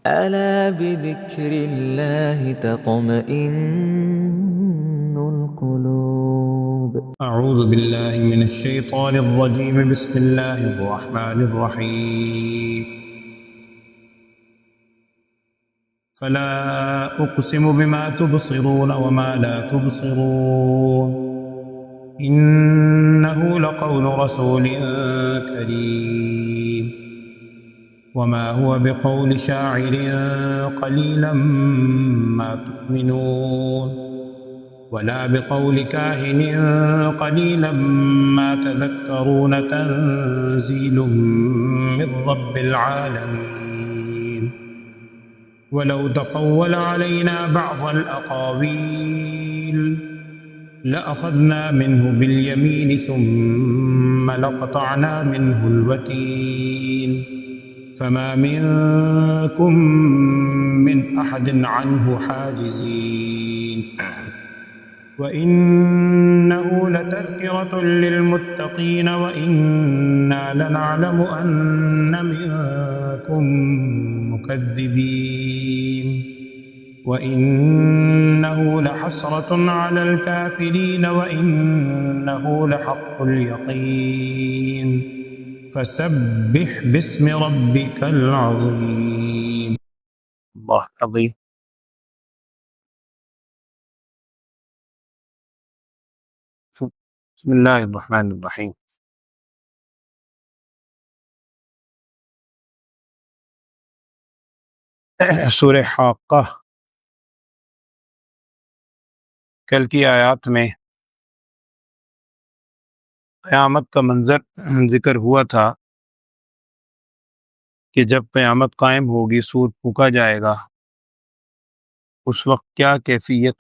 ألا بذكر الله تطمئن القلوب. أعوذ بالله من الشيطان الرجيم. بسم الله الرحمن الرحيم. فلا أقسم بما تبصرون وما لا تبصرون إنه لقول رسول كريم وما هو بقول شاعر قليلا ما تؤمنون ولا بقول كاهن قليلا ما تذكرون تنزيل من رب العالمين ولو تقول علينا بعض الأقاويل لأخذنا منه باليمين ثم لقطعنا منه الوتين فما منكم من أحد عنه حاجزين وإنه لتذكرة للمتقين وإنا لنعلم أن منكم مكذبين وإنه لحسرة على الكافرين وإنه لحق اليقين فسبح باسم ربك العظيم. الله عظيم. بسم اللہ الرحمن الرحیم. سورہ حاقہ کل کی آیات میں قیامت کا منظر ذکر ہوا تھا کہ جب قیامت قائم ہوگی، سور پھونکا جائے گا، اس وقت کیا کیفیت.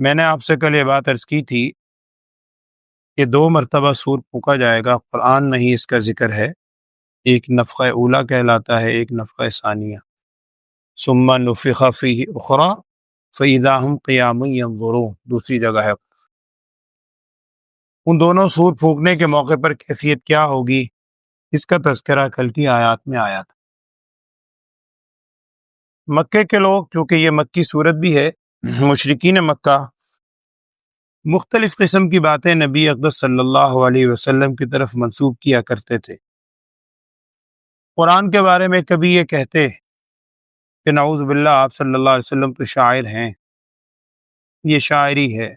میں نے آپ سے کل یہ بات عرض کی تھی کہ 2 مرتبہ سور پھونکا جائے گا. قرآن میں ہی اس کا ذکر ہے. ایک نفخہ اولا کہلاتا ہے، ایک نفخہ ثانیہ. ثم نفخ فیہ اخری فاذا هم قیام ینظرون، دوسری جگہ ہے. ان دونوں سور پھونکنے کے موقع پر کیفیت کیا ہوگی، اس کا تذکرہ کل کی آیات میں آیا تھا. مکے کے لوگ، چونکہ یہ مکی صورت بھی ہے، مشرکین مکہ مختلف قسم کی باتیں نبی اقدس صلی اللہ علیہ وسلم کی طرف منسوب کیا کرتے تھے. قرآن کے بارے میں کبھی یہ کہتے کہ نعوذ باللہ آپ صلی اللہ علیہ وسلم تو شاعر ہیں، یہ شاعری ہے.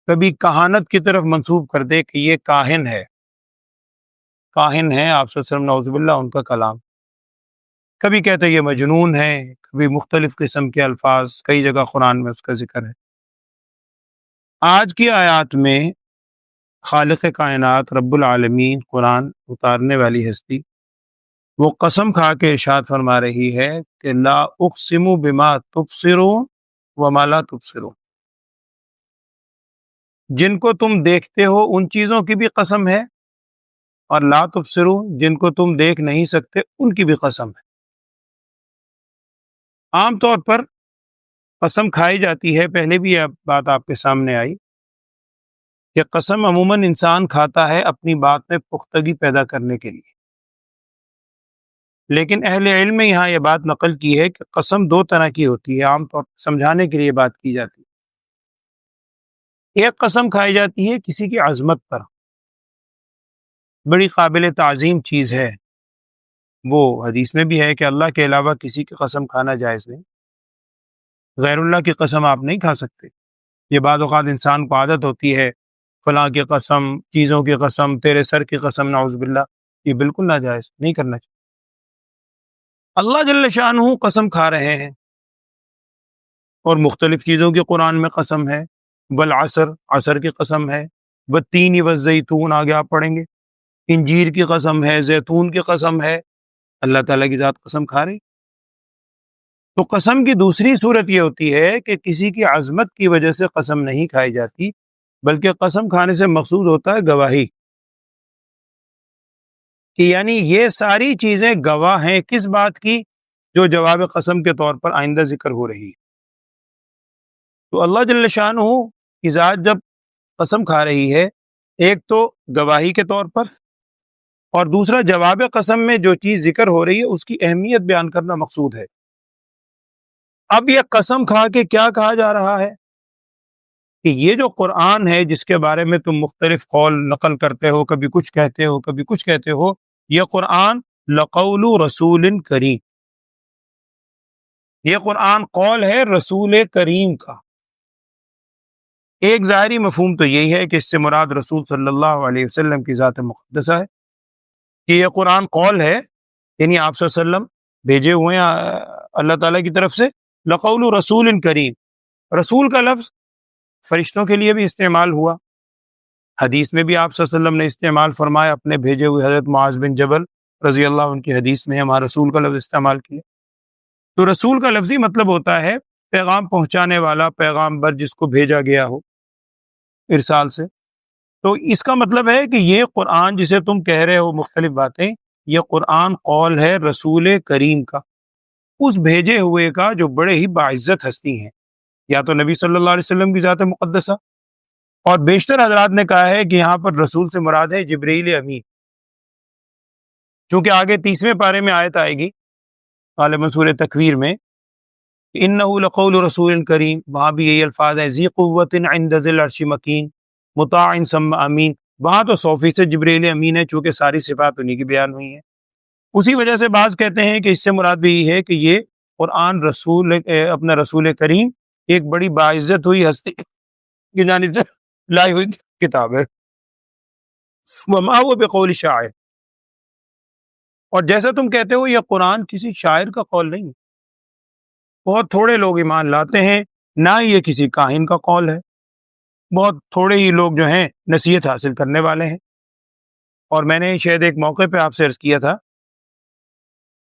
کبھی کہانت کی طرف منسوب کر دے کہ یہ کاہن ہے، کاہن ہیں آپ صلی اللہ علیہ وسلم، نعوذ باللہ ان کا کلام. کبھی کہتے یہ مجنون ہے، کبھی مختلف قسم کے الفاظ، کئی جگہ قرآن میں اس کا ذکر ہے. آج کی آیات میں خالق کائنات رب العالمین، قرآن اتارنے والی ہستی، وہ قسم کھا کے ارشاد فرما رہی ہے کہ لا اقسم بما تبصرون وما لا تبصرون، جن کو تم دیکھتے ہو ان چیزوں کی بھی قسم ہے، اور لا تبصرون، جن کو تم دیکھ نہیں سکتے ان کی بھی قسم ہے. عام طور پر قسم کھائی جاتی ہے، پہلے بھی یہ بات آپ کے سامنے آئی کہ قسم عموماً انسان کھاتا ہے اپنی بات میں پختگی پیدا کرنے کے لیے. لیکن اہل علم میں یہاں یہ بات نقل کی ہے کہ قسم 2 طرح کی ہوتی ہے، عام طور پر سمجھانے کے لیے بات کی جاتی ہے. ایک قسم کھائی جاتی ہے کسی کی عظمت پر، بڑی قابل تعظیم چیز ہے، وہ حدیث میں بھی ہے کہ اللہ کے علاوہ کسی کی قسم کھانا جائز نہیں، غیر اللہ کی قسم آپ نہیں کھا سکتے. یہ بعض اوقات انسان کو عادت ہوتی ہے، فلاں کی قسم، چیزوں کی قسم، تیرے سر کی قسم، نعوذ باللہ، یہ بالکل ناجائز، نہیں کرنا چاہیے. اللہ جل شانہ قسم کھا رہے ہیں، اور مختلف چیزوں کی قرآن میں قسم ہے. بالعصر، عصر کی قسم ہے. والتین والزیتون، آگے آپ پڑھیں گے. انجیر کی قسم ہے، زیتون کی قسم ہے. اللہ تعالیٰ کی ذات قسم کھا رہی. تو قسم کی دوسری صورت یہ ہوتی ہے کہ کسی کی عظمت کی وجہ سے قسم نہیں کھائی جاتی، بلکہ قسم کھانے سے مقصود ہوتا ہے گواہی، کہ یعنی یہ ساری چیزیں گواہ ہیں کس بات کی، جو جواب قسم کے طور پر آئندہ ذکر ہو رہی ہے. تو اللہ جل شانہ کی ذات جب قسم کھا رہی ہے، ایک تو گواہی کے طور پر، اور دوسرا جواب قسم میں جو چیز ذکر ہو رہی ہے اس کی اہمیت بیان کرنا مقصود ہے۔ اب یہ قسم کھا کے کیا کہا جا رہا ہے کہ یہ جو قرآن ہے جس کے بارے میں تم مختلف قول نقل کرتے ہو، کبھی کچھ کہتے ہو کبھی کچھ کہتے ہو، یہ قرآن لقول رسول کریم، یہ قرآن قول ہے رسول کریم کا۔ ایک ظاہری مفہوم تو یہی ہے کہ اس سے مراد رسول صلی اللہ علیہ وسلم کی ذات مقدسہ ہے، کہ یہ قرآن قول ہے، یعنی آپ صلی اللہ علیہ وسلم بھیجے ہوئے ہیں اللہ تعالیٰ کی طرف سے۔ لقول رسول کریم، رسول کا لفظ فرشتوں کے لیے بھی استعمال ہوا، حدیث میں بھی آپ صلی اللہ علیہ وسلم نے استعمال فرمایا، اپنے بھیجے ہوئے حضرت معاذ بن جبل رضی اللہ عنہ کی حدیث میں ہمارا رسول کا لفظ استعمال کیا۔ تو رسول کا لفظی مطلب ہوتا ہے پیغام پہنچانے والا، پیغامبر جس کو بھیجا گیا ہو ارسال سے۔ تو اس کا مطلب ہے کہ یہ قرآن جسے تم کہہ رہے ہو مختلف باتیں، یہ قرآن قول ہے رسول کریم کا، اس بھیجے ہوئے کا جو بڑے ہی باعزت ہستی ہیں، یا تو نبی صلی اللہ علیہ وسلم کی ذات مقدسہ، اور بیشتر حضرات نے کہا ہے کہ یہاں پر رسول سے مراد ہے جبرائیل امین، چونکہ آگے 30ویں پارے میں آیت آئے گی غالباً سورہ تکویر میں، انہ لقول رسول کریم، وہاں بھی یہی الفاظ ہیں، ذی قوت عند ذی العرش مکین مطاع ثم امین، وہاں تو 100% جبرائیل امین ہے، چونکہ ساری صفات انہی کی بیان ہوئی ہیں۔ اسی وجہ سے بعض کہتے ہیں کہ اس سے مراد بھی یہ ہے کہ یہ قرآن رسول اپنا رسول کریم ایک بڑی باعزت ہوئی ہستی کی جانب سے لائی ہوئی کتاب ہے، وما هو بقول شاعر، اور جیسا تم کہتے ہو یہ قرآن کسی شاعر کا قول نہیں ہے، بہت تھوڑے لوگ ایمان لاتے ہیں، نہ ہی یہ کسی کاہن کا قول ہے، بہت تھوڑے ہی لوگ جو ہیں نصیحت حاصل کرنے والے ہیں۔ اور میں نے شاید ایک موقع پہ آپ سے عرض کیا تھا،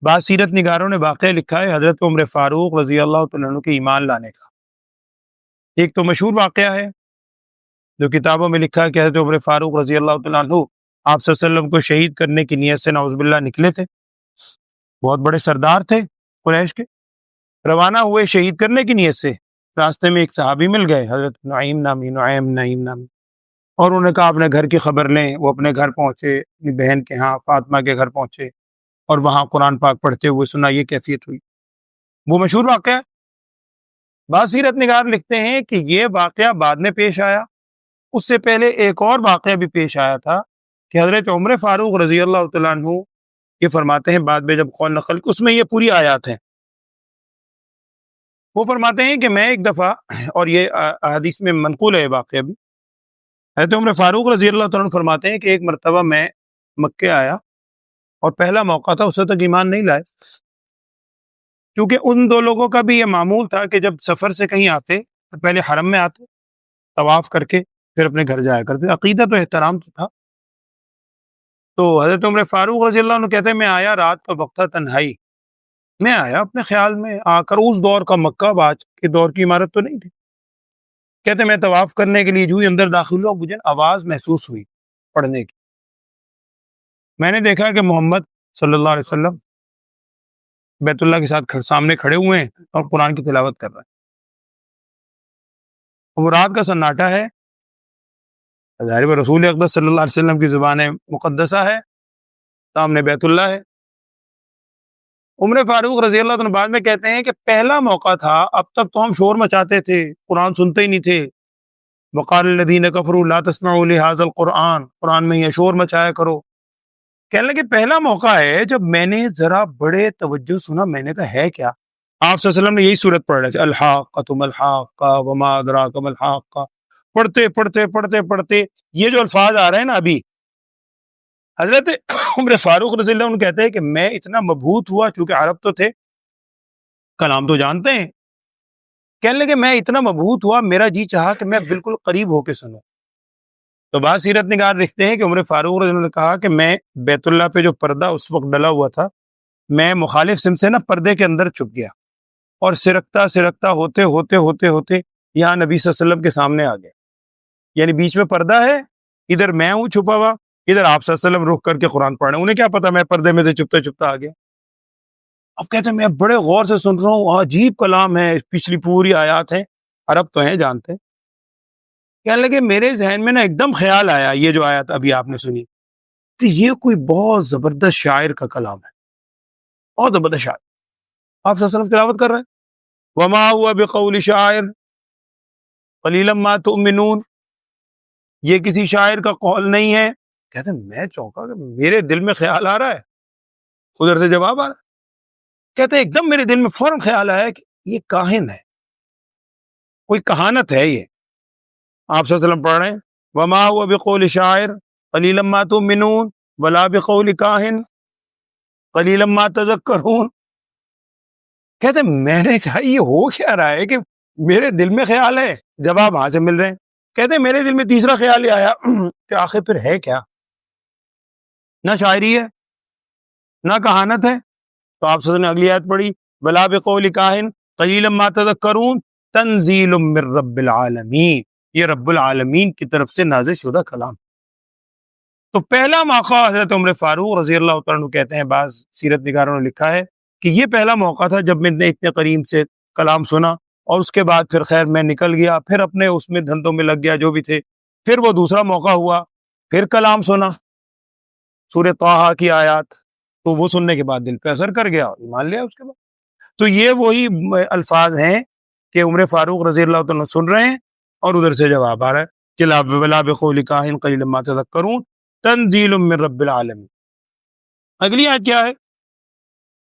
بعض سیرت نگاروں نے واقعہ لکھا ہے حضرت عمر فاروق رضی اللہ تعالیٰ عنہ کے ایمان لانے کا۔ ایک تو مشہور واقعہ ہے جو کتابوں میں لکھا ہے کہ حضرت عمر فاروق رضی اللہ تعالیٰ عنہ آپ صلی اللہ علیہ وسلم کو شہید کرنے کی نیت سے نعوذ باللہ نکلے تھے، بہت بڑے سردار تھے قریش کے، روانہ ہوئے شہید کرنے کی نیت سے، راستے میں ایک صحابی مل گئے حضرت نعیم نامی، اور انہوں نے کہا اپنے گھر کی خبر لیں۔ وہ اپنے گھر پہنچے، اپنی بہن کے ہاں فاطمہ کے گھر پہنچے، اور وہاں قرآن پاک پڑھتے ہوئے سنا، یہ کیفیت ہوئی۔ وہ مشہور واقعہ ہے۔ بعض سیرت نگار لکھتے ہیں کہ یہ واقعہ بعد میں پیش آیا، اس سے پہلے ایک اور واقعہ بھی پیش آیا تھا کہ حضرت عمر فاروق رضی اللہ تعالیٰ عنہ یہ فرماتے ہیں بعد میں جب قول نقل، اس میں یہ پوری آیات ہیں، وہ فرماتے ہیں کہ میں ایک دفعہ، اور یہ حدیث میں منقول ہے واقعہ بھی، حضرت عمر فاروق رضی اللہ تعالیٰ عنہ فرماتے ہیں کہ ایک مرتبہ میں مکے آیا اور پہلا موقع تھا، اس وقت تک ایمان نہیں لائے، کیونکہ ان دو لوگوں کا بھی یہ معمول تھا کہ جب سفر سے کہیں آتے تو پہلے حرم میں آتے، طواف کر کے پھر اپنے گھر جایا کرتے، عقیدہ تو احترام تو تھا۔ تو حضرت عمر فاروق رضی اللہ عنہ کہتے ہیں میں آیا رات کا وقت تھا، تنہائی میں آیا اپنے خیال میں، آ کر اس دور کا مکہ آج کے دور کی عمارت تو نہیں تھی، کہتے میں طواف کرنے کے لیے جو ہی اندر داخل ہوا، مجھے آواز محسوس ہوئی پڑھنے کی، میں نے دیکھا کہ محمد صلی اللہ علیہ وسلم بیت اللہ کے ساتھ سامنے کھڑے ہوئے ہیں اور قرآن کی تلاوت کر رہے ہیں، وہ رات کا سناٹا ہے، ظاہر ہے رسول اقدس صلی اللہ علیہ وسلم کی زبان مقدسہ ہے، سامنے بیت اللہ ہے۔ عمر فاروق رضی اللہ عنہ بعد میں کہتے ہیں کہ پہلا موقع تھا، اب تک تو ہم شور مچاتے تھے، قرآن سنتے ہی نہیں تھے، وقال الذین کفروا لا تسمعوا لہذا القرآن، قرآن میں یہ شور مچایا کرو، کہنے لگے پہلا موقع ہے جب میں نے ذرا بڑے توجہ سنا، میں نے کہا ہے کیا؟ آپ صلی اللہ علیہ وسلم نے یہی صورت پڑھ رہے تھے، الحاقۃ ما الحاقۃ وما ادراک ما الحاقۃ، پڑھتے پڑھتے پڑھتے پڑھتے یہ جو الفاظ آ رہے ہیں نا ابھی، حضرت عمر فاروق رضی اللہ عنہ کہتے ہیں کہ میں اتنا مبہوت ہوا، چونکہ عرب تو تھے، کلام تو جانتے ہیں، کہنے لگے میں اتنا مبہوت ہوا، میرا جی چاہا کہ میں بالکل قریب ہو کے سنوں۔ تو بعض سیرت نگار لکھتے ہیں کہ عمر فاروق رضی اللہ عنہ نے کہا کہ میں بیت اللہ پہ جو پردہ اس وقت ڈلا ہوا تھا، میں مخالف سمت سے نا پردے کے اندر چھپ گیا، اور سرکتا سرکتا ہوتے ہوتے ہوتے ہوتے یہاں نبی صلی اللہ علیہ وسلم کے سامنے آ گیا، یعنی بیچ میں پردہ ہے، ادھر میں ہوں چھپا ہوا، ادھر آپ صلی اللہ علیہ وسلم رخ کر کے قرآن پڑھ رہے ہیں، انہیں کیا پتا میں پردے میں سے چھپتا چھپتا آ گیا۔ اب کہتے ہیں میں بڑے غور سے سن رہا ہوں، عجیب کلام ہے، پچھلی پوری آیات ہیں، عرب تو ہیں جانتے ہیں، کہنے لگے میرے ذہن میں نا ایک دم خیال آیا، یہ جو آیت ابھی آپ نے سنی، تو یہ کوئی بہت زبردست شاعر کا کلام ہے، بہت زبردست شاعر. آپ صلی اللہ علیہ وسلم تلاوت کر رہے ہیں، وما ہوا بقول شاعر قلیلا ما تؤمنون، یہ کسی شاعر کا قول نہیں ہے. کہتے ہیں میں چونکا کہ میرے دل میں خیال آ رہا ہے، ادھر سے جواب آ رہا ہے. کہتے ہیں ایک دم میرے دل میں فوراً خیال آیا کہ یہ کاہن ہے، کوئی کہانت ہے یہ. آپ صلی اللہ علیہ وسلم پڑھ رہے ہیں وما هو بقول شاعر قلیلا ما تؤمنون ولا بقول کاہن قلیلا ما تذکرون. کہتے ہیں میں نے کہا یہ ہو کیا رہا ہے کہ میرے دل میں خیال ہے، جواب وہاں سے مل رہے ہیں. کہتے ہیں میرے دل میں تیسرا خیال یہ آیا کہ آخر پھر ہے کیا، نہ شاعری ہے نہ کہانت ہے. تو آپ صلی اللہ علیہ وسلم نے اگلی آیت پڑھی ولا بقول کاہن قلیلا ما تذکرون تنزیل من رب العالمین، یہ رب العالمین کی طرف سے نازل شدہ کلام. تو پہلا موقع حضرت عمر فاروق رضی اللہ تعالیٰ عنہ کہتے ہیں، بعض سیرت نگاروں نے لکھا ہے کہ یہ پہلا موقع تھا جب میں نے اتنے قریب سے کلام سنا، اور اس کے بعد پھر خیر میں نکل گیا، پھر اپنے اس میں دھندوں میں لگ گیا جو بھی تھے. پھر وہ دوسرا موقع ہوا، پھر کلام سنا سورہ طٰہٰ کی آیات، تو وہ سننے کے بعد دل پہ اثر کر گیا، ایمان لیا اس کے بعد. تو یہ وہی الفاظ ہیں کہ عمر فاروق رضی اللہ تعالیٰ عنہ سن رہے ہیں اور ادھر سے جواب آ رہا ہے کہ لا بقول کاہن قلیلا ما تذکرون تنزیل من رب العالمین. اگلی آیت کیا ہے؟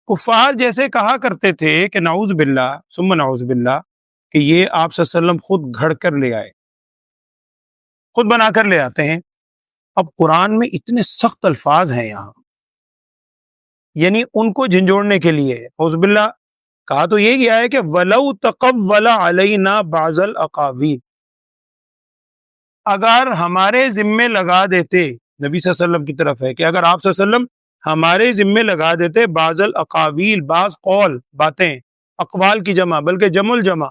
کفار جیسے کہا کرتے تھے کہ نعوذ باللہ ثم نعوذ باللہ کہ یہ آپ صلی اللہ علیہ وسلم خود گھڑ کر لے آئے، خود بنا کر لے آتے ہیں. اب قرآن میں اتنے سخت الفاظ ہیں یہاں، یعنی ان کو جھنجھوڑنے کے لیے. نعوذ باللہ کہا تو یہ گیا ہے کہ وَلَوْ تَقَوَّلَ عَلَيْنَا بَعْضَ الْأَقَاوِيلِ، اگر ہمارے ذمے لگا دیتے، نبی صلی اللہ علیہ وسلم کی طرف ہے کہ اگر آپ صلی اللہ علیہ وسلم ہمارے ذمے لگا دیتے بعض الاقاویل، بعض قول باتیں، اقوال کی جمع بلکہ جمع الجمع،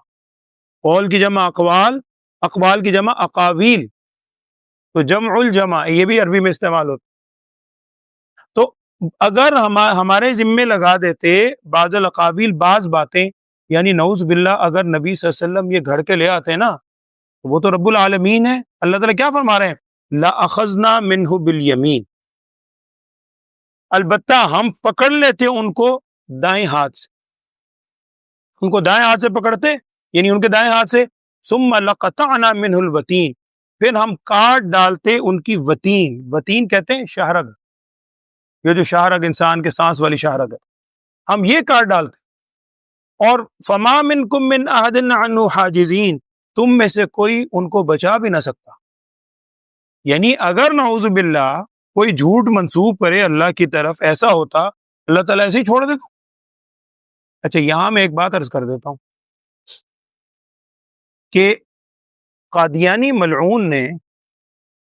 قول کی جمع اقوال، اقوال کی جمع اقاویل، تو جمع الجمع یہ بھی عربی میں استعمال ہوتا. تو اگر ہمارے ذمے لگا دیتے بعض الاقاویل، بعض باتیں، یعنی نعوذ باللہ اگر نبی صلی اللہ علیہ وسلم یہ گھڑ کے لے آتے نا، وہ تو رب العالمین ہے. اللہ تعالیٰ کیا فرما رہے ہیں لَأَخَذْنَا مِنْهُ بِالْيَمِينِ، البتہ ہم پکڑ لیتے ان کو دائیں ہاتھ سے، ان کو دائیں ہاتھ سے پکڑتے، یعنی ان کے دائیں ہاتھ سے. ثُمَّ لَقَطَعْنَا مِنْهُ الْوَتِينَ، پھر ہم کاٹ ڈالتے ان کی وتین. وتین کہتے ہیں شاہرگ، یہ جو شاہرگ انسان کے سانس والی شاہرگ ہے، ہم یہ کاٹ ڈالتے. اور فَمَا مِنْكُم مِّنْ أَحَدٍ عَنْهُ حَاجِزِينَ، تم میں سے کوئی ان کو بچا بھی نہ سکتا. یعنی اگر نعوذ باللہ کوئی جھوٹ منسوب کرے اللہ کی طرف، ایسا ہوتا اللہ تعالیٰ ایسے ہی چھوڑ دیتا. اچھا یہاں میں ایک بات عرض کر دیتا ہوں کہ قادیانی ملعون نے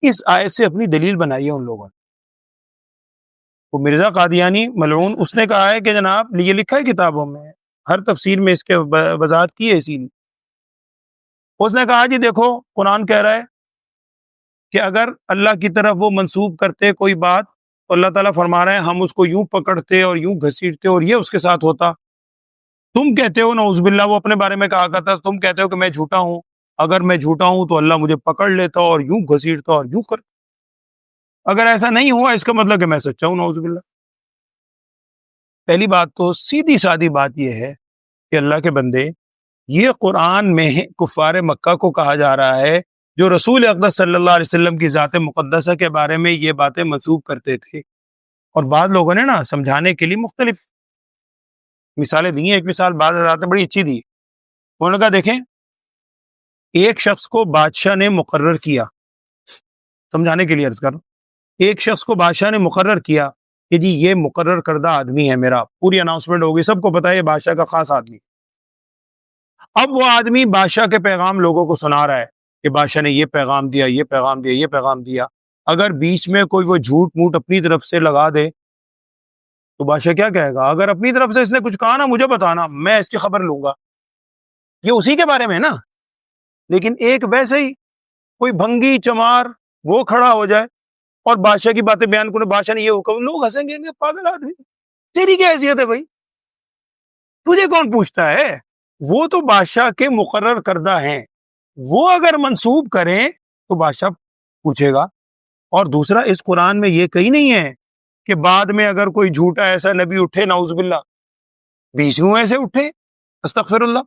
اس آیت سے اپنی دلیل بنائی ہے. ان لوگوں نے، وہ مرزا قادیانی ملعون، اس نے کہا ہے کہ جناب یہ لکھا ہے کتابوں میں، ہر تفسیر میں اس کے وضاحت کی ہے. اسی لیے اس نے کہا جی دیکھو قرآن کہہ رہا ہے کہ اگر اللہ کی طرف وہ منسوب کرتے کوئی بات تو اللہ تعالیٰ فرما رہے ہیں ہم اس کو یوں پکڑتے اور یوں گھسیٹتے اور یہ اس کے ساتھ ہوتا. تم کہتے ہو نعوذ باللہ وہ اپنے بارے میں کہا کرتا، تم کہتے ہو کہ میں جھوٹا ہوں، اگر میں جھوٹا ہوں تو اللہ مجھے پکڑ لیتا اور یوں گھسیٹتا اور یوں کر. اگر ایسا نہیں ہوا اس کا مطلب کہ میں سچا ہوں نعوذ باللہ. پہلی بات تو سیدھی سادی بات یہ ہے کہ اللہ کے بندے، یہ قرآن میں کفار مکہ کو کہا جا رہا ہے جو رسول اقدس صلی اللہ علیہ وسلم کی ذات مقدسہ کے بارے میں یہ باتیں منسوب کرتے تھے. اور بعض لوگوں نے نا سمجھانے کے لیے مختلف مثالیں دی ہیں. ایک مثال بعض حضرات نے بڑی اچھی دی. انہوں نے کہا دیکھیں ایک شخص کو بادشاہ نے مقرر کیا، سمجھانے کے لیے عرض کر رہا ہوں، ایک شخص کو بادشاہ نے مقرر کیا کہ جی یہ مقرر کردہ آدمی ہے میرا، پوری اناؤنسمنٹ ہوگی، سب کو پتا ہے یہ بادشاہ کا خاص آدمی. اب وہ آدمی بادشاہ کے پیغام لوگوں کو سنا رہا ہے کہ بادشاہ نے یہ پیغام دیا، یہ پیغام دیا، یہ پیغام دیا. اگر بیچ میں کوئی وہ جھوٹ موٹ اپنی طرف سے لگا دے تو بادشاہ کیا کہے گا؟ اگر اپنی طرف سے اس نے کچھ کہا نا مجھے بتانا، میں اس کی خبر لوں گا. یہ اسی کے بارے میں ہے نا. لیکن ایک ویسے ہی کوئی بھنگی چمار وہ کھڑا ہو جائے اور بادشاہ کی باتیں بیان کرے، بادشاہ نے یہ حکم، لوگ ہنسیں گے کہ پاگل آدمی، تیری کیا حیثیت ہے بھائی، تجھے کون پوچھتا ہے؟ وہ تو بادشاہ کے مقرر کردہ ہیں، وہ اگر منسوب کریں تو بادشاہ پوچھے گا اور دوسرا اس قرآن میں یہ کہیں نہیں ہے کہ بعد میں اگر کوئی جھوٹا ایسا نبی اٹھے نعوذ باللہ 20 ایسے اٹھے استغفر اللہ،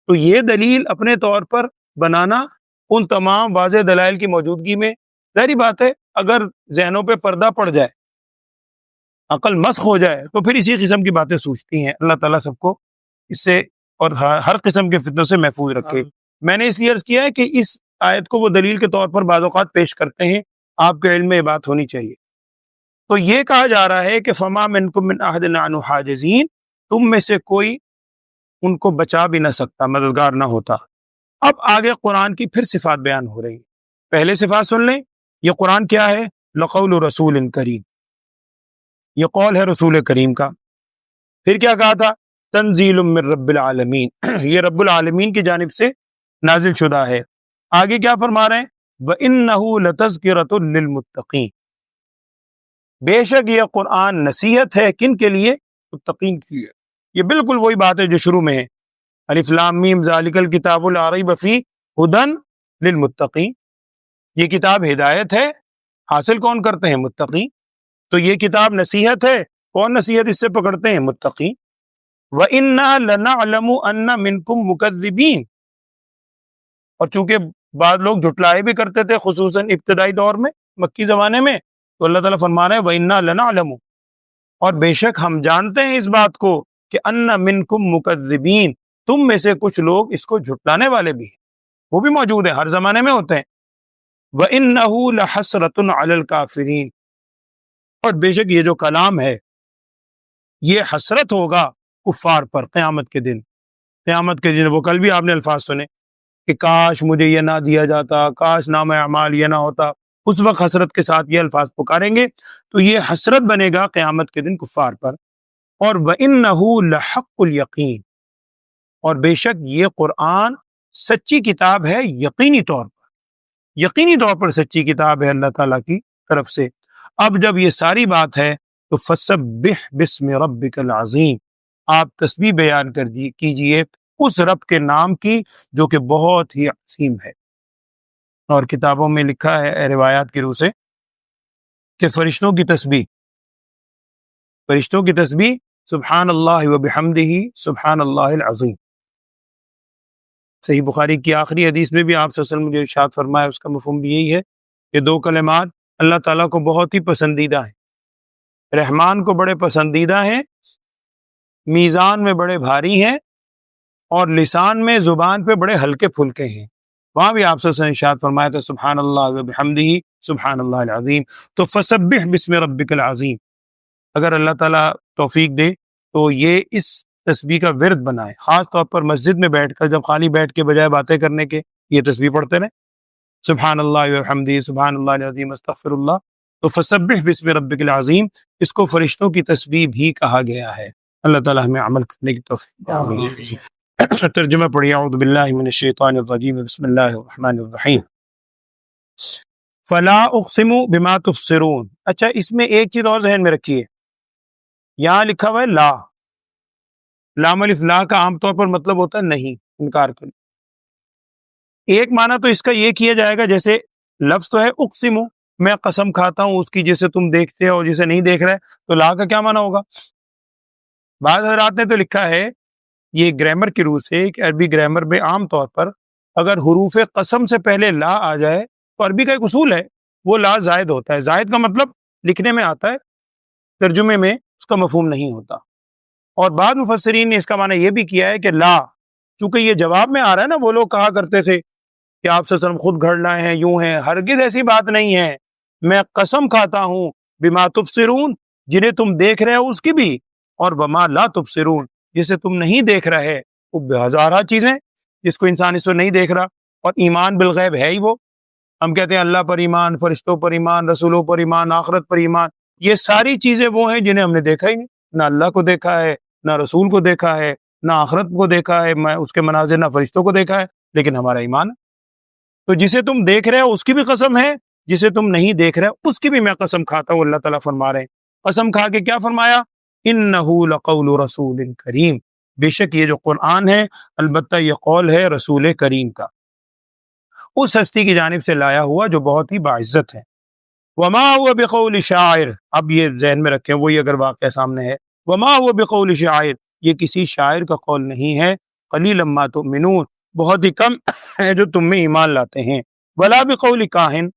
تو یہ دلیل اپنے طور پر بنانا ان تمام واضح دلائل کی موجودگی میں ظاہری بات ہے اگر ذہنوں پہ پردہ پڑ جائے، عقل مسخ ہو جائے تو پھر اسی قسم کی باتیں سوچتی ہیں۔ اللہ تعالیٰ سب کو اس سے اور ہر قسم کے فتنوں سے محفوظ رکھے۔ میں نے اس لیے عرض کیا ہے کہ اس آیت کو وہ دلیل کے طور پر بعض اوقات پیش کرتے ہیں، آپ کے علم میں یہ بات ہونی چاہیے۔ تو یہ کہا جا رہا ہے کہ فما منکم من احد عنہ حاجزین، تم میں سے کوئی ان کو بچا بھی نہ سکتا، مددگار نہ ہوتا۔ اب آگے قرآن کی پھر صفات بیان ہو رہی ہیں۔ پہلے صفات سن لیں، یہ قرآن کیا ہے؟ لقول رسول کریم، یہ قول ہے رسول کریم کا۔ پھر کیا کہا تھا؟ تنزیل من رب العالمین، یہ رب العالمین کی جانب سے نازل شدہ ہے۔ آگے کیا فرما رہے ہیں؟ وَإِنَّهُ لَتَذْكِرَةٌ لِّلْمُتَّقِينَ، بے شک یہ قرآن نصیحت ہے کن کے لیے؟ متقین کے لیے۔ یہ بالکل وہی بات ہے جو شروع میں ہے، الف لام میم ذالک الکتاب لا ریب فیہ ھدی للمتقین، یہ کتاب ہدایت ہے، حاصل کون کرتے ہیں؟ متقین۔ تو یہ کتاب نصیحت ہے، کون نصیحت اس سے پکڑتے ہیں؟ متقین۔ وَإِنَّا لَنَعْلَمُ أَنَّ مِنْكُمْ مُكَذِّبِينَ، اور چونکہ بعض لوگ جھٹلائے بھی کرتے تھے خصوصاً ابتدائی دور میں مکی زمانے میں، تو اللہ تعالیٰ فرما رہے ہیں وَإِنَّا لَنَعْلَمُ، اور بے شک ہم جانتے ہیں اس بات کو کہ أَنَّ مِنْكُمْ مُكَذِّبِينَ، تم میں سے کچھ لوگ اس کو جھٹلانے والے بھی ہیں، وہ بھی موجود ہیں، ہر زمانے میں ہوتے ہیں۔ وَإِنَّهُ لَحَسْرَةٌ عَلَى الْكَافِرِينَ، اور بے شک یہ جو کلام ہے یہ حسرت ہوگا کفار پر قیامت کے دن۔ قیامت کے دن وہ کل بھی آپ نے الفاظ سنے کہ کاش مجھے یہ نہ دیا جاتا، کاش نام اعمال یہ نہ ہوتا، اس وقت حسرت کے ساتھ یہ الفاظ پکاریں گے، تو یہ حسرت بنے گا قیامت کے دن کفار پر۔ اور وَإِنَّهُ لَحَقُّ الْيَقِينِ، اور بے شک یہ قرآن سچی کتاب ہے، یقینی طور پر، یقینی طور پر سچی کتاب ہے اللہ تعالیٰ کی طرف سے۔ اب جب یہ ساری بات ہے تو فسبح بسم ربک العظیم، آپ تسبیح بیان کیجئے اس رب کے نام کی جو کہ بہت ہی عظیم ہے۔ اور کتابوں میں لکھا ہے روایات کی روح سے کہ فرشتوں کی تسبیح سبحان اللہ وبحمدہ سبحان اللہ العظیم۔ صحیح بخاری کی آخری حدیث میں بھی آپ صلی اللہ علیہ وسلم نے جو ارشاد فرمایا اس کا مفہوم بھی یہی ہے کہ دو کلمات اللہ تعالیٰ کو بہت ہی پسندیدہ ہیں، رحمان کو بڑے پسندیدہ ہیں، میزان میں بڑے بھاری ہیں، اور لسان میں زبان پہ بڑے ہلکے پھلکے ہیں۔ وہاں بھی آپ صلی اللہ علیہ وسلم نے ارشاد فرمایا تھا سبحان اللہ وبحمدہ سبحان اللہ العظیم۔ تو فسبح بسم ربک العظیم، اگر اللہ تعالیٰ توفیق دے تو یہ اس تسبیح کا ورد بنائے، خاص طور پر مسجد میں بیٹھ کر، جب خالی بیٹھ کے بجائے باتیں کرنے کے یہ تسبیح پڑھتے رہیں، سبحان اللہ وبحمدہ سبحان اللہ العظیم استغفر اللہ۔ تو فسبح بسم ربک العظیم، اس کو فرشتوں کی تسبیح بھی کہا گیا ہے۔ اللہ تعالیٰ ہمیں عمل کرنے کی توفیق دے، آمین۔ ترجمہ پڑھیے، اعوذ باللہ من الشیطان الرجیم، بسم اللہ الرحمن الرحیم۔ فلا اقسم بما تبصرون، اچھا اس میں ایک چیز اور ذہن میں رکھیے، یہاں لکھا ہوا ہے لا، لام الف لا کا عام طور پر مطلب ہوتا ہے نہیں، انکار کرنا۔ ایک معنی تو اس کا یہ کیا جائے گا جیسے لفظ تو ہے اقسم، میں قسم کھاتا ہوں اس کی جسے تم دیکھتے ہو اور جسے نہیں دیکھ رہے، تو لا کا کیا معنی ہوگا؟ بعض حضرات نے تو لکھا ہے یہ گرامر کی روح سے کہ عربی گرامر میں عام طور پر اگر حروف قسم سے پہلے لا آ جائے تو عربی کا ایک اصول ہے وہ لا زائد ہوتا ہے، زائد کا مطلب لکھنے میں آتا ہے، ترجمے میں اس کا مفہوم نہیں ہوتا۔ اور بعض مفسرین نے اس کا معنی یہ بھی کیا ہے کہ لا، چونکہ یہ جواب میں آ رہا ہے نا، وہ لوگ کہا کرتے تھے کہ آپ صلی اللہ علیہ وسلم خود گھڑ لائے ہیں، یوں ہیں، ہرگز ایسی بات نہیں ہے، میں قسم کھاتا ہوں بما تبصرون، جنہیں تم دیکھ رہے ہو اس کی بھی، اور وما لا تبصرون، جسے تم نہیں دیکھ رہے، وہ ہزارہ چیزیں جس کو انسان اس وقت نہیں دیکھ رہا، اور ایمان بالغیب ہے ہی وہ، ہم کہتے ہیں اللہ پر ایمان، فرشتوں پر ایمان، رسولوں پر ایمان، آخرت پر ایمان، یہ ساری چیزیں وہ ہیں جنہیں ہم نے دیکھا ہی نہیں، نہ اللہ کو دیکھا ہے، نہ رسول کو دیکھا ہے، نہ آخرت کو دیکھا ہے، میں اس کے مناظر، نہ فرشتوں کو دیکھا ہے، لیکن ہمارا ایمان ہے۔ تو جسے تم دیکھ رہے ہو اس کی بھی قسم ہے، جسے تم نہیں دیکھ رہے اس کی بھی میں قسم کھاتا ہوں، اللہ تعالیٰ فرما رہے ہیں۔ قسم کھا کے کیا فرمایا؟ انہ لقول رسول کریم، بے شک یہ جو قرآن ہے البتہ یہ قول ہے رسول کریم کا، اس ہستی کی جانب سے لایا ہوا جو بہت ہی باعزت ہے۔ وما هو بقول شاعر، اب یہ ذہن میں رکھیں وہی اگر واقعہ سامنے ہے، وما هو بقول شاعر، یہ کسی شاعر کا قول نہیں ہے، قلیلا ما تؤمنون، بہت ہی کم ہے جو تم میں ایمان لاتے ہیں، ولا بقول کاہن،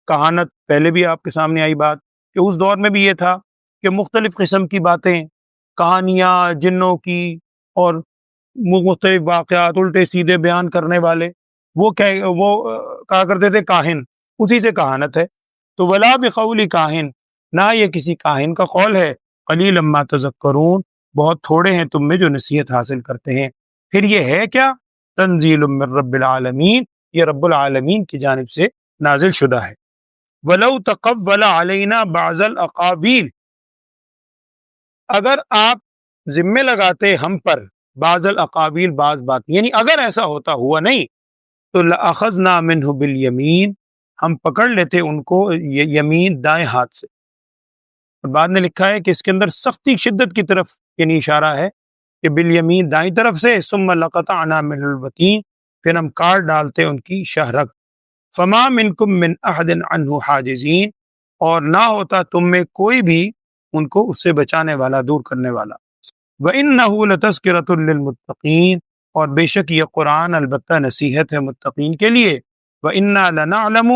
کہانت پہلے بھی آپ کے سامنے آئی بات کہ اس دور میں بھی یہ تھا کہ مختلف قسم کی باتیں، کہانیاں جنوں کی اور مختلف واقعات الٹے سیدھے بیان کرنے والے، وہ کہا کرتے تھے کاہن، اسی سے کہانت ہے۔ تو ولا بقول کاہن، نہ یہ کسی کاہن کا قول ہے، قلیلا ما تذکرون، بہت تھوڑے ہیں تم میں جو نصیحت حاصل کرتے ہیں۔ پھر یہ ہے کیا؟ تنزیل من رب العالمین، یہ رب العالمین کی جانب سے نازل شدہ ہے۔ وَلَوْ تَقَوَّلَ عَلَيْنَا بَعْضَ الْأَقَاوِيلِ، اگر آپ ذمے لگاتے ہم پر بعض الاقابیل، بعض بات، یعنی اگر ایسا ہوتا، ہوا نہیں، تو لَأَخَذْنَا مِنْهُ بِالْيَمِينِ، ہم پکڑ لیتے ان کو یمین دائیں ہاتھ سے۔ اور بعد میں لکھا ہے کہ اس کے اندر سختی شدت کی طرف یعنی اشارہ ہے کہ بالیمین دائیں طرف سے، ثم لقطعنا من الوتین، پھر ہم کاٹ ڈالتے ان کی شہرگ، فما منکم من احد عنہ حاجزین، اور نہ ہوتا تم میں کوئی بھی ان کو اس سے بچانے والا، دور کرنے والا۔ وَإِنَّهُ لَتَذْكِرَةٌ لِّلْمُتَّقِينَ، اور بے شک یہ قرآن البتہ نصیحت ہے متقین کے لیے۔ وَإِنَّا لَنَعْلَمُ،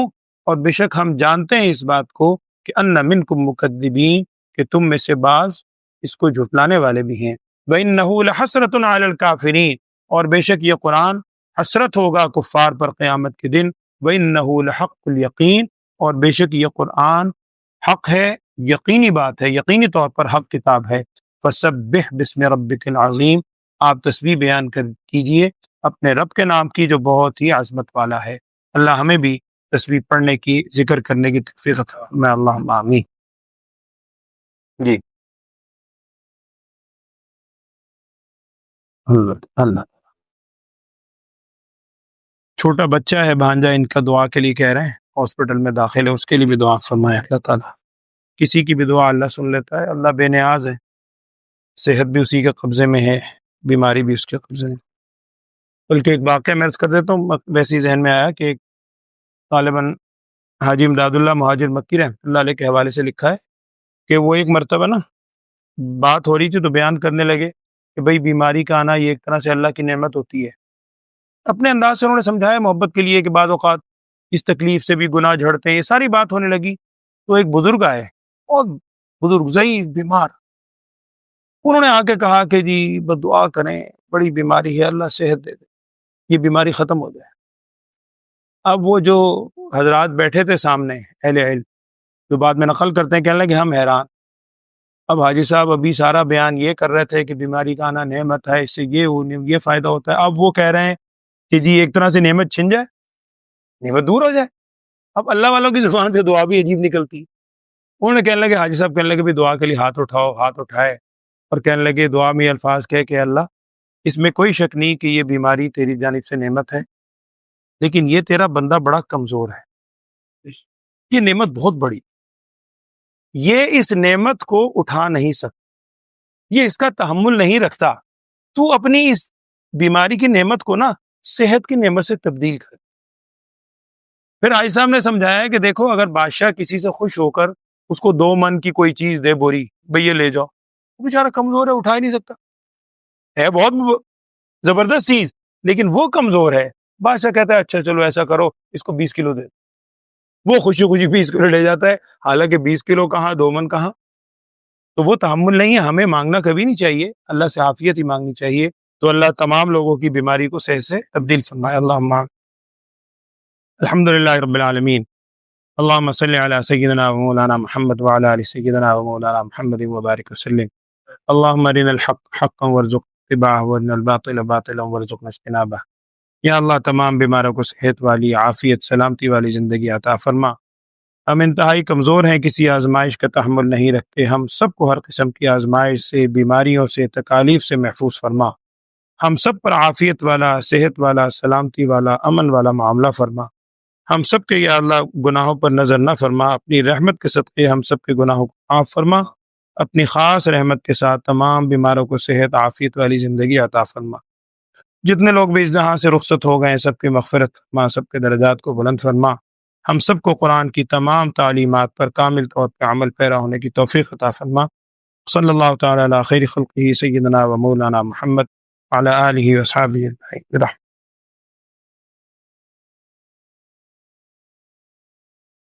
اور بے شک ہم جانتے ہیں اس بات کو کہ أَنَّ مِنْكُم مُكَذِّبِينَ، کہ تم میں سے بعض اس کو جھٹلانے والے بھی ہیں۔ وَإِنَّهُ لَحَسْرَةٌ عَلَى الْكَافِرِينَ، اور بے شک یہ قرآن حسرت ہوگا کفار پر قیامت کے دن۔ وَإِنَّهُ لَحَقُّ الْيَقِينَ، اور بے شک یہ قرآن حق ہے، یقینی بات ہے، یقینی طور پر حق کتاب ہے۔ فَسَبِّحْ بِاسْمِ رَبِّكَ الْعَظِيمِ، آپ تسبیح بیان کیجئے اپنے رب کے نام کی جو بہت ہی عظمت والا ہے۔ اللہ ہمیں بھی تسبیح پڑھنے کی، ذکر کرنے کی توفیق عطا فرمائے، اللہم آمین۔ جی اللہ چھوٹا بچہ ہے بھانجا ان کا، دعا کے لیے کہہ رہے ہیں، ہاسپٹل میں داخل ہے، اس کے لیے بھی دعا فرمائے اللہ تعالیٰ۔ کسی کی بھی دعا اللہ سن لیتا ہے، اللہ بے نیاز ہے، صحت بھی اسی کے قبضے میں ہے، بیماری بھی اس کے قبضے میں۔ بلکہ ایک واقعہ میں عرض کر دیتا ہوں، ویسے ہی ذہن میں آیا کہ غالباً حاجی امداد اللہ مہاجر مکی رحمۃ اللہ علیہ کے حوالے سے لکھا ہے کہ وہ ایک مرتبہ نا بات ہو رہی تھی تو بیان کرنے لگے کہ بھئی بیماری کا آنا یہ ایک طرح سے اللہ کی نعمت ہوتی ہے۔ اپنے انداز سے انہوں نے سمجھایا محبت کے لیے کہ بعض اوقات اس تکلیف سے بھی گناہ جھڑتے ہیں، یہ ساری بات ہونے لگی تو ایک بزرگ آئے، اور بزرگ ضعیف بیمار، انہوں نے آ کے کہا کہ جی بد دعا کریں، بڑی بیماری ہے، اللہ صحت دے دے، یہ بیماری ختم ہو جائے۔ اب وہ جو حضرات بیٹھے تھے سامنے اہل علم جو بعد میں نقل کرتے ہیں، کہنے لگے ہم حیران، اب حاجی صاحب ابھی سارا بیان یہ کر رہے تھے کہ بیماری کا آنا نعمت ہے، اس سے یہ فائدہ ہوتا ہے، اب وہ کہہ رہے ہیں کہ جی ایک طرح سے نعمت چھن جائے، نعمت دور ہو جائے۔ اب اللہ والوں کی زبان سے دعا بھی عجیب نکلتی۔ انہوں نے کہنے لگے، حاجی صاحب کہنے لگے بھی دعا کے لیے ہاتھ اٹھاؤ، ہاتھ اٹھائے اور کہنے لگے دعا میں یہ الفاظ کہے کہ اللہ اس میں کوئی شک نہیں کہ یہ بیماری تیری جانب سے نعمت ہے، لیکن یہ تیرا بندہ بڑا کمزور ہے، یہ نعمت بہت بڑی، یہ اس نعمت کو اٹھا نہیں سکتا، یہ اس کا تحمل نہیں رکھتا، تو اپنی اس بیماری کی نعمت کو نا صحت کی نعمت سے تبدیل کر۔ پھر حاجی صاحب نے سمجھایا کہ دیکھو اگر بادشاہ کسی سے خوش ہو کر اس کو 2 من کی کوئی چیز دے، بوری، بھئی یہ لے جاؤ، وہ بیچارہ کمزور ہے، اٹھا ہی نہیں سکتا، ہے بہت زبردست چیز لیکن وہ کمزور ہے۔ بادشاہ کہتا ہے اچھا چلو ایسا کرو، اس کو 20 کلو دے، وہ خوشی خوشی 20 کلو لے جاتا ہے، حالانکہ 20 کلو کہاں، 2 من کہاں۔ تو وہ تحمل نہیں ہے، ہمیں مانگنا کبھی نہیں چاہیے، اللہ سے عافیت ہی مانگنی چاہیے، تو اللہ تمام لوگوں کی بیماری کو صحت سے تبدیل فرمائے، اللہم آمین۔ الحمدللہ رب العالمین، اللہم صلی علی سیدنا و مولانا محمد وعلی آل سیدنا و مولانا محمد وبارک وسلم۔ اللہم ارنا الحق حقا وارزقنا اتباعہ وارنا الباطل باطلا وارزقنا اجتنابہ۔ یا اللہ تمام بیماروں کو صحت والی، عافیت، سلامتی والی زندگی عطا فرما۔ ہم انتہائی کمزور ہیں، کسی آزمائش کا تحمل نہیں رکھتے، ہم سب کو ہر قسم کی آزمائش سے، بیماریوں سے، تکالیف سے محفوظ فرما۔ ہم سب پر عافیت والا، صحت والا، سلامتی والا، امن والا معاملہ فرما۔ ہم سب کے یا اللہ گناہوں پر نظر نہ فرما، اپنی رحمت کے صدقے ہم سب کے گناہوں کو معاف فرما، اپنی خاص رحمت کے ساتھ تمام بیماروں کو صحت، عافیت والی زندگی عطا فرما۔ جتنے لوگ بھی اس جہاں سے رخصت ہو گئے سب کی مغفرت فرما، سب کے درجات کو بلند فرما۔ ہم سب کو قرآن کی تمام تعلیمات پر کامل طور پہ عمل پیرا ہونے کی توفیق عطا فرما۔ صلی اللہ تعالی علی خیر خلقہ سیدنا و مولانا محمد وعلی آلہ و صحبہ اجمعین۔